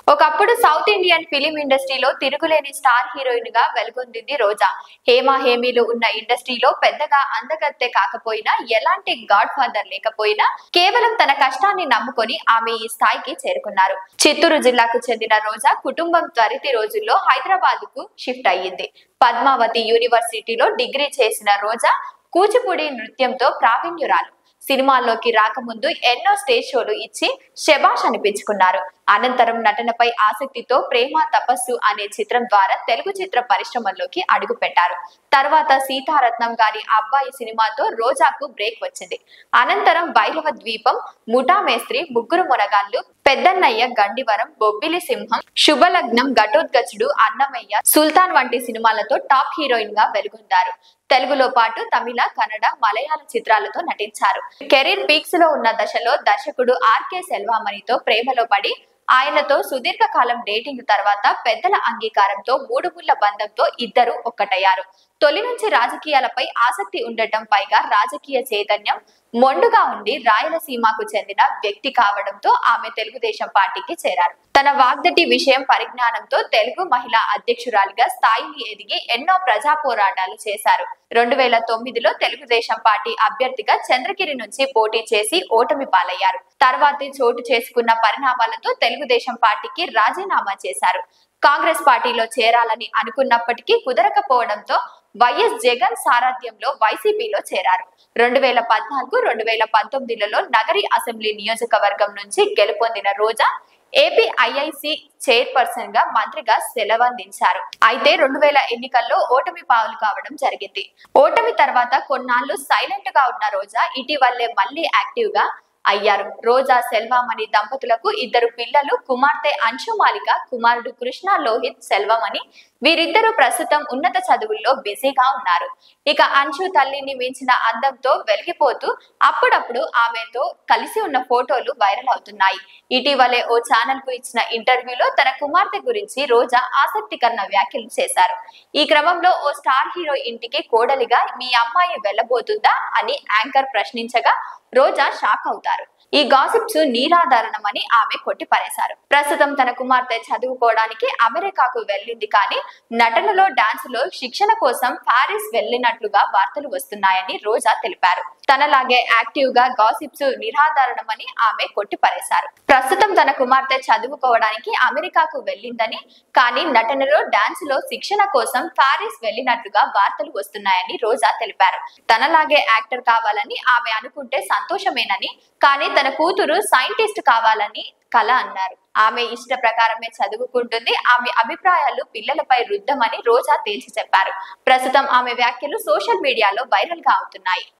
ఒకప్పుడు south Indian film ఇండస్ట్రీలో తిరుగులేని స్టార్ హీరోయిన్ గా వెలుగొందింది రోజా. హేమ హేమీలు ఉన్న ఇండస్ట్రీలో పెద్దగా అందగత్తె కాకపోయినా, ఎలాంటి గాడ్ ఫాదర్ లేకపోయినా కేవలం తన కష్టాన్ని నమ్ముకొని ఆమె ఈ స్థాయికి చేరుకున్నారు. చిత్తూరు జిల్లాకు చెందిన రోజా కుటుంబం త్వరిత రోజుల్లో హైదరాబాద్ కు షిఫ్ట్ అయ్యింది. పద్మావతి యూనివర్సిటీలో డిగ్రీ చేసిన రోజా కూచిపూడి నృత్యంతో ప్రావీణ్యురాలు. సినిమాల్లోకి రాకముందు ఎన్నో స్టేజ్ షోలు ఇచ్చి శభాష్ అనిపించుకున్నారు. అనంతరం నటనపై ఆసక్తితో ప్రేమ తపస్సు అనే చిత్రం ద్వారా తెలుగు చిత్ర పరిశ్రమలోకి అడుగు పెట్టారు. తర్వాత సీతారత్నం గారి అబ్బాయి సినిమాతో రోజాకు బ్రేక్ వచ్చింది. అనంతరం భైరవ ద్వీపం, ముఠా మేస్త్రి, ముగ్గురు మునగాళ్లు, పెద్దన్నయ్య, గండివరం, బొబ్బిలి సింహం, శుభలగ్నం, ఘటోత్కచుడు, అన్నమయ్య, సుల్తాన్ వంటి సినిమాలతో టాప్ హీరోయిన్ గా వెలుగొందారు. తెలుగులో పాటు తమిళ, కన్నడ, మలయాళ చిత్రాలతో నటించారు. కెరీర్ పీక్స్ లో ఉన్న దశలో దర్శకుడు ఆర్కే సెల్వామణితో ప్రేమలో పడి ఆయనతో సుదీర్ఘ కాలం డేటింగ్ తర్వాత పెద్దల అంగీకారంతో 3 ముళ్ల బంధంతో ఇద్దరు ఒక్కటయ్యారు. తొలి నుంచి రాజకీయాలపై ఆసక్తి ఉండటం, పైగా రాజకీయ చైతన్యం మొండుగా ఉండి రాయలసీమకు చెందిన వ్యక్తి కావడంతో ఆమె తెలుగుదేశం పార్టీకి చేరారు. తన వాగ్దటి విషయం పరిజ్ఞానంతో తెలుగు మహిళా అధ్యక్షురాలిగా స్థాయిని ఎదిగి ఎన్నో ప్రజా పోరాటాలు చేశారు. 2009లో తెలుగుదేశం పార్టీ అభ్యర్థిగా చంద్రగిరి నుంచి పోటీ చేసి ఓటమి పాలయ్యారు. తర్వాతే చోటు చేసుకున్న పరిణామాలతో తెలుగుదేశం పార్టీకి రాజీనామా చేశారు. కాంగ్రెస్ పార్టీలో చేరాలని అనుకున్నప్పటికీ కుదరకపోవడంతో వైఎస్ జగన్ సారథ్యంలో వైసీపీలో చేరారు. 2014, 2019లలో నగరి అసెంబ్లీ నియోజకవర్గం నుంచి గెలుపొందిన రోజా ఏపీఐఐసి చైర్పర్సన్ గా, మంత్రిగా సెలవందించారు. అయితే 2000 ఎన్నికల్లో ఓటమి పాలు కావడం జరిగింది. ఓటమి తర్వాత కొన్నాళ్లు సైలెంట్ గా ఉన్న రోజా ఇటీవలే మళ్లీ యాక్టివ్ గా అయ్యారు. రోజా సెల్వమణి దంపతులకు 2 పిల్లలు, కుమార్తె అంశుమాలిక, కుమారుడు కృష్ణ లోహిత్ సెల్వమణి. వీరిద్దరూ ప్రస్తుతం ఉన్నత చదువుల్లో బిజీగా ఉన్నారు. ఇక అంశు తల్లిని మించిన అందంతో వెలిగిపోతూ అప్పుడప్పుడు ఆమెతో కలిసి ఉన్న ఫోటోలు వైరల్ అవుతున్నాయి. ఇటీవలే ఓ ఛానల్ కు ఇచ్చిన ఇంటర్వ్యూలో తన కుమార్తె గురించి రోజా ఆసక్తికర వ్యాఖ్యలు చేశారు. ఈ క్రమంలో ఓ స్టార్ హీరో ఇంటికి కోడలిగా మీ అమ్మాయి వెళ్ళబోతుందా అని యాంకర్ ప్రశ్నించగా రోజా షాక్ అవుతారు. ఈ గాసిప్స్ నిరాధారణమని ఆమె కొట్టిపారేశారు. ప్రస్తుతం తన కుమార్తె చదువుకోవడానికి అమెరికాకు వెళ్ళింది, కానీ నటనలో, డాన్స్ లో శిక్షణ కోసం పారిస్ వెళ్ళినట్లుగా వార్తలు వస్తున్నాయని రోజా తెలిపారు. తనలాగే యాక్టివ్ గా గాసిప్స్ నిరాధారణమని ఆమె కొట్టిపారేశారు. ప్రస్తుతం తన కుమార్తె చదువుకోవడానికి అమెరికాకు వెళ్ళిందని, కానీ నటనలో, డాన్స్ లో శిక్షణ కోసం పారిస్ వెళ్ళినట్లుగా వార్తలు వస్తున్నాయని రోజా తెలిపారు. తనలాగే యాక్టర్ కావాలని ఆమె అనుకుంటే సంతోషమేనని, కానీ తన కూతురు సైంటిస్ట్ కావాలని కల అన్నారు. ఆమె ఇష్ట ప్రకారమే చదువుకుంటుంది. ఆమె అభిప్రాయాలు పిల్లలపై రుద్దమని రోజా తేల్చి చెప్పారు. ప్రస్తుతం ఆమె వ్యాఖ్యలు సోషల్ మీడియాలో వైరల్ గా అవుతున్నాయి.